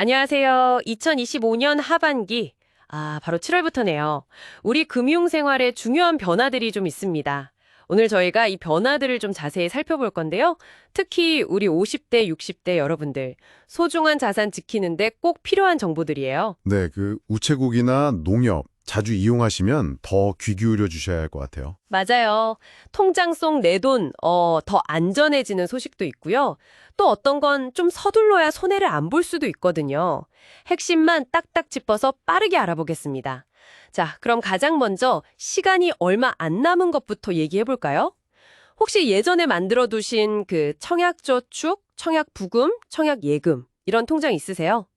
안녕하세요. 2025년 하반기, 바로 7월부터네요. 우리 금융생활에 중요한 변화들이 좀 있습니다. 오늘 저희가 이 변화들을 좀 자세히 살펴볼 건데요. 특히 우리 50대, 60대 여러분들, 소중한 자산 지키는데 꼭 필요한 정보들이에요. 네, 우체국이나 농협 자주 이용하시면 더 귀 기울여 주셔야 할 것 같아요. 맞아요. 통장 속 내 돈, 더 안전해지는 소식도 있고요. 또 어떤 건 좀 서둘러야 손해를 안 볼 수도 있거든요. 핵심만 딱딱 짚어서 빠르게 알아보겠습니다. 자, 그럼 가장 먼저 시간이 얼마 안 남은 것부터 얘기해 볼까요? 혹시 예전에 만들어 두신 그 청약저축, 청약부금, 청약예금 이런 통장 있으세요?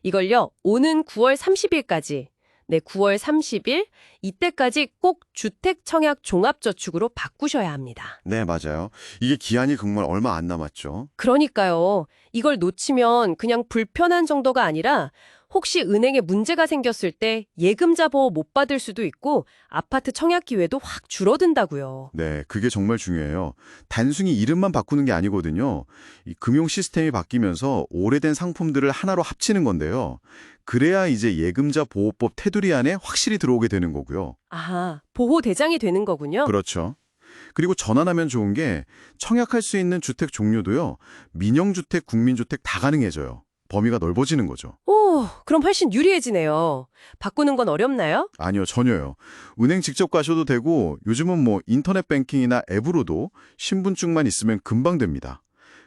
이걸요, 오는 9월 30일까지, 네, 9월 30일, 이때까지 꼭 주택청약 종합저축으로 바꾸셔야 합니다. 네, 맞아요. 이게 기한이 정말 얼마 안 남았죠. 그러니까요, 이걸 놓치면 그냥 불편한 정도가 아니라 혹시 은행에 문제가 생겼을 때 예금자 보호 못 받을 수도 있고 아파트 청약 기회도 확 줄어든다고요. 네, 그게 정말 중요해요. 단순히 이름만 바꾸는 게 아니거든요. 이 금융 시스템이 바뀌면서 오래된 상품들을 하나로 합치는 건데요. 그래야 이제 예금자 보호법 테두리 안에 확실히 들어오게 되는 거고요. 보호 대상이 되는 거군요. 그렇죠. 그리고 전환하면 좋은 게 청약할 수 있는 주택 종류도요. 민영주택, 국민주택 다 가능해져요. 범위가 넓어지는 거죠. 오, 그럼 훨씬 유리해지네요. 바꾸는 건 어렵나요? 아니요, 전혀요. 은행 직접 가셔도 되고 요즘은 뭐 인터넷 뱅킹이나 앱으로도 신분증만 있으면 금방 됩니다.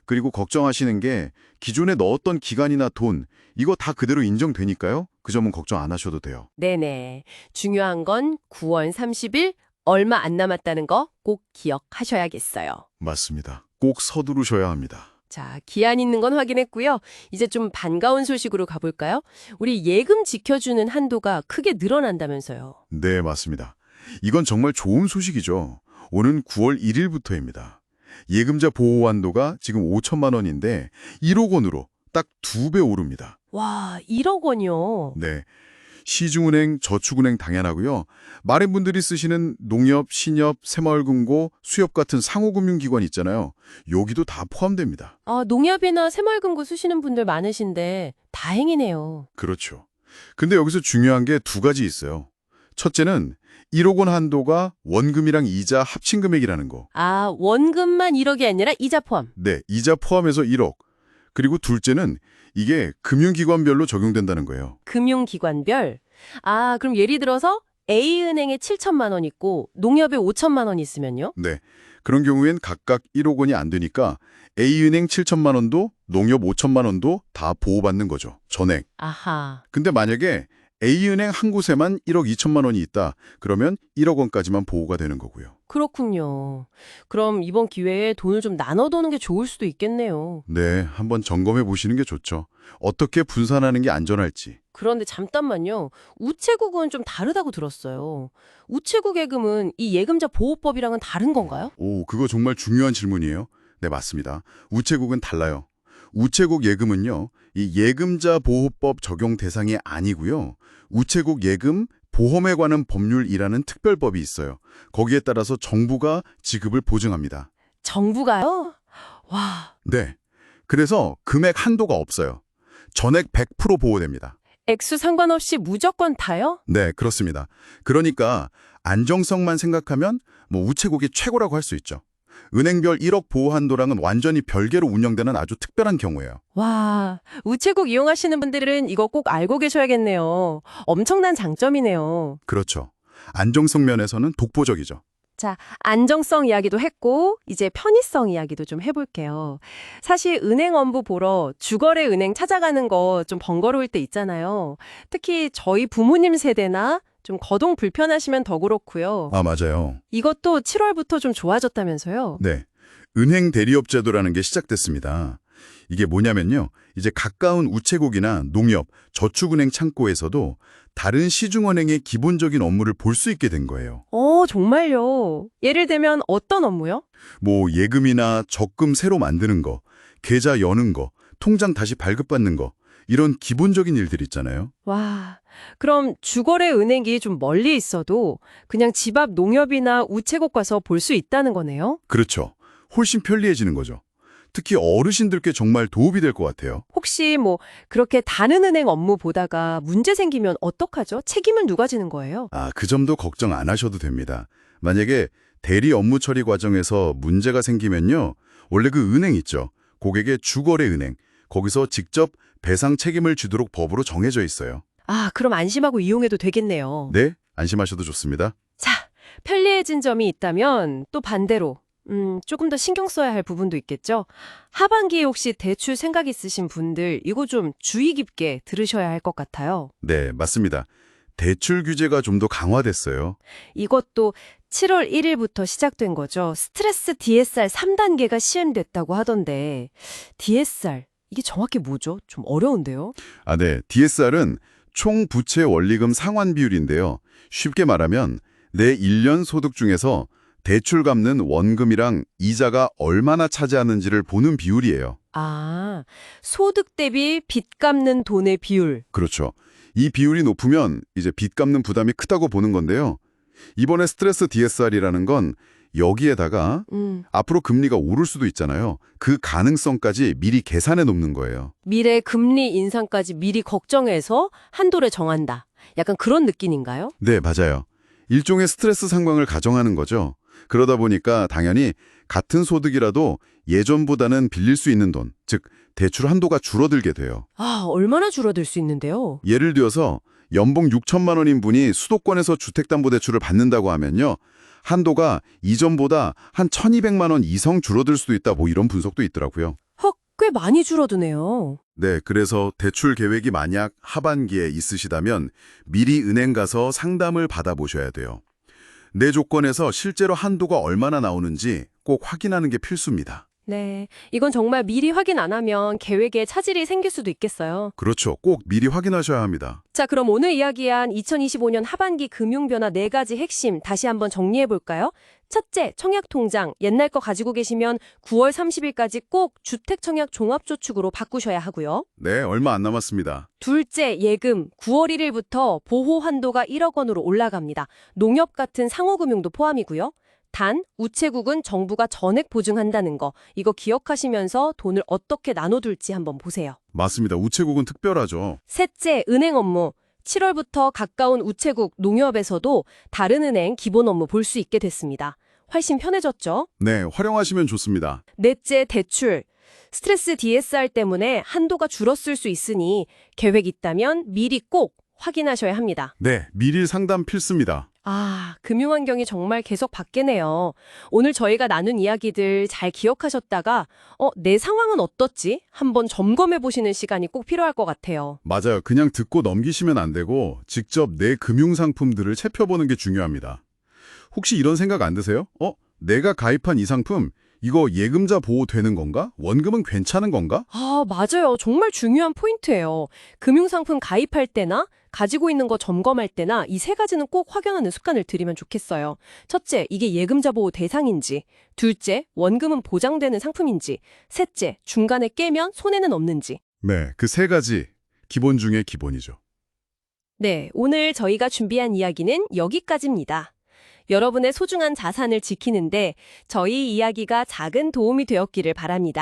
그리고 걱정하시는 게 기존에 넣었던 기간이나 돈, 이거 다 그대로 인정되니까요. 그 점은 걱정 안 하셔도 돼요. 네네. 중요한 건 9월 30일 얼마 안 남았다는 거 꼭 기억하셔야겠어요. 맞습니다. 꼭 서두르셔야 합니다. 자, 기한 있는 건 확인했고요. 이제 좀 반가운 소식으로 가볼까요? 우리 예금 지켜주는 한도가 크게 늘어난다면서요. 네, 맞습니다. 이건 정말 좋은 소식이죠. 오는 9월 1일부터입니다. 예금자 보호 한도가 지금 5천만 원인데 1억 원으로 딱 2배 오릅니다. 와, 1억 원이요. 네. 시중은행, 저축은행 당연하고요. 많은 분들이 쓰시는 농협, 신협, 새마을금고, 수협 같은 상호금융기관 있잖아요. 여기도 다 포함됩니다. 농협이나 새마을금고 쓰시는 분들 많으신데 다행이네요. 그렇죠. 근데 여기서 중요한 게 두 가지 있어요. 첫째는 1억 원 한도가 원금이랑 이자 합친 금액이라는 거. 원금만 1억이 아니라 이자 포함. 네, 이자 포함해서 1억. 그리고 둘째는 이게 금융기관별로 적용된다는 거예요. 금융기관별. 그럼 예를 들어서 A은행에 7천만 원 있고 농협에 5천만 원 있으면요? 네, 그런 경우엔 각각 1억 원이 안 되니까 A은행 7천만 원도 농협 5천만 원도 다 보호받는 거죠. 전액. 아하. 근데 만약에 A은행 한 곳에만 1억 2천만 원이 있다. 그러면 1억 원까지만 보호가 되는 거고요. 그렇군요. 그럼 이번 기회에 돈을 좀 나눠두는 게 좋을 수도 있겠네요. 네, 한번 점검해 보시는 게 좋죠. 어떻게 분산하는 게 안전할지. 그런데 잠깐만요. 우체국은 좀 다르다고 들었어요. 우체국 예금은 이 예금자 보호법이랑은 다른 건가요? 오, 그거 정말 중요한 질문이에요. 네, 맞습니다. 우체국은 달라요. 우체국 예금은요, 이 예금자 보호법 적용 대상이 아니고요. 우체국 예금 보험에 관한 법률이라는 특별법이 있어요. 거기에 따라서 정부가 지급을 보증합니다. 정부가요? 와, 네. 그래서 금액 한도가 없어요. 전액 100% 보호됩니다. 액수 상관없이 무조건 다요? 네, 그렇습니다. 그러니까 안정성만 생각하면 우체국이 최고라고 할 수 있죠. 은행별 1억 보호 한도랑은 완전히 별개로 운영되는 아주 특별한 경우예요. 와, 우체국 이용하시는 분들은 이거 꼭 알고 계셔야겠네요. 엄청난 장점이네요. 그렇죠. 안정성 면에서는 독보적이죠. 자, 안정성 이야기도 했고 이제 편의성 이야기도 좀 해볼게요. 사실 은행 업무 보러 주거래 은행 찾아가는 거 좀 번거로울 때 있잖아요. 특히 저희 부모님 세대나 좀 거동 불편하시면 더 그렇고요. 맞아요. 이것도 7월부터 좀 좋아졌다면서요? 네. 은행 대리업 제도라는 게 시작됐습니다. 이게 뭐냐면요. 이제 가까운 우체국이나 농협, 저축은행 창고에서도 다른 시중은행의 기본적인 업무를 볼 수 있게 된 거예요. 정말요? 예를 들면 어떤 업무요? 예금이나 적금 새로 만드는 거, 계좌 여는 거, 통장 다시 발급받는 거, 이런 기본적인 일들 있잖아요. 와, 그럼 주거래 은행이 좀 멀리 있어도 그냥 집 앞 농협이나 우체국 가서 볼 수 있다는 거네요? 그렇죠. 훨씬 편리해지는 거죠. 특히 어르신들께 정말 도움이 될 것 같아요. 혹시 뭐 그렇게 다른 은행 업무 보다가 문제 생기면 어떡하죠? 책임은 누가 지는 거예요? 그 점도 걱정 안 하셔도 됩니다. 만약에 대리 업무 처리 과정에서 문제가 생기면요. 원래 그 은행 있죠. 고객의 주거래 은행. 거기서 직접 배상 책임을 지도록 법으로 정해져 있어요. 그럼 안심하고 이용해도 되겠네요. 네, 안심하셔도 좋습니다. 자, 편리해진 점이 있다면 또 반대로 조금 더 신경 써야 할 부분도 있겠죠? 하반기에 혹시 대출 생각 있으신 분들 이거 좀 주의 깊게 들으셔야 할 것 같아요. 네, 맞습니다. 대출 규제가 좀 더 강화됐어요. 이것도 7월 1일부터 시작된 거죠. 스트레스 DSR 3단계가 시행됐다고 하던데 DSR 이게 정확히 뭐죠? 좀 어려운데요? 네, DSR은 총 부채 원리금 상환 비율인데요. 쉽게 말하면 내 1년 소득 중에서 대출 갚는 원금이랑 이자가 얼마나 차지하는지를 보는 비율이에요. 소득 대비 빚 갚는 돈의 비율. 그렇죠. 이 비율이 높으면 이제 빚 갚는 부담이 크다고 보는 건데요. 이번에 스트레스 DSR이라는 건 여기에다가 앞으로 금리가 오를 수도 있잖아요. 그 가능성까지 미리 계산해 놓는 거예요. 미래 금리 인상까지 미리 걱정해서 한도를 정한다. 약간 그런 느낌인가요? 네, 맞아요. 일종의 스트레스 상황을 가정하는 거죠. 그러다 보니까 당연히 같은 소득이라도 예전보다는 빌릴 수 있는 돈, 즉 대출 한도가 줄어들게 돼요. 얼마나 줄어들 수 있는데요? 예를 들어서 연봉 6천만 원인 분이 수도권에서 주택담보대출을 받는다고 하면요. 한도가 이전보다 한 1,200만 원 이상 줄어들 수도 있다, 뭐 이런 분석도 있더라고요. 꽤 많이 줄어드네요. 네, 그래서 대출 계획이 만약 하반기에 있으시다면 미리 은행 가서 상담을 받아보셔야 돼요. 내 조건에서 실제로 한도가 얼마나 나오는지 꼭 확인하는 게 필수입니다. 네, 이건 정말 미리 확인 안 하면 계획에 차질이 생길 수도 있겠어요. 그렇죠. 꼭 미리 확인하셔야 합니다. 자, 그럼 오늘 이야기한 2025년 하반기 금융변화 4가지 핵심 다시 한번 정리해 볼까요? 첫째, 청약통장. 옛날 거 가지고 계시면 9월 30일까지 꼭 주택청약 종합저축으로 바꾸셔야 하고요. 네, 얼마 안 남았습니다. 둘째, 예금. 9월 1일부터 보호 한도가 1억 원으로 올라갑니다. 농협 같은 상호금융도 포함이고요. 단, 우체국은 정부가 전액 보증한다는 거. 이거 기억하시면서 돈을 어떻게 나눠둘지 한번 보세요. 맞습니다. 우체국은 특별하죠. 셋째, 은행 업무. 7월부터 가까운 우체국, 농협에서도 다른 은행 기본 업무 볼 수 있게 됐습니다. 훨씬 편해졌죠? 네, 활용하시면 좋습니다. 넷째, 대출. 스트레스 DSR 때문에 한도가 줄었을 수 있으니 계획 있다면 미리 꼭 확인하셔야 합니다. 네, 미리 상담 필수입니다. 금융 환경이 정말 계속 바뀌네요. 오늘 저희가 나눈 이야기들 잘 기억하셨다가 내 상황은 어떻지? 한번 점검해 보시는 시간이 꼭 필요할 것 같아요. 맞아요. 그냥 듣고 넘기시면 안 되고 직접 내 금융상품들을 살펴보는 게 중요합니다. 혹시 이런 생각 안 드세요? 내가 가입한 이 상품, 이거 예금자 보호 되는 건가? 원금은 괜찮은 건가? 맞아요. 정말 중요한 포인트예요. 금융상품 가입할 때나 가지고 있는 거 점검할 때나 이 3가지는 꼭 확인하는 습관을 들이면 좋겠어요. 첫째, 이게 예금자 보호 대상인지. 둘째, 원금은 보장되는 상품인지. 셋째, 중간에 깨면 손해는 없는지. 네, 그 3가지 기본 중에 기본이죠. 네, 오늘 저희가 준비한 이야기는 여기까지입니다. 여러분의 소중한 자산을 지키는데 저희 이야기가 작은 도움이 되었기를 바랍니다.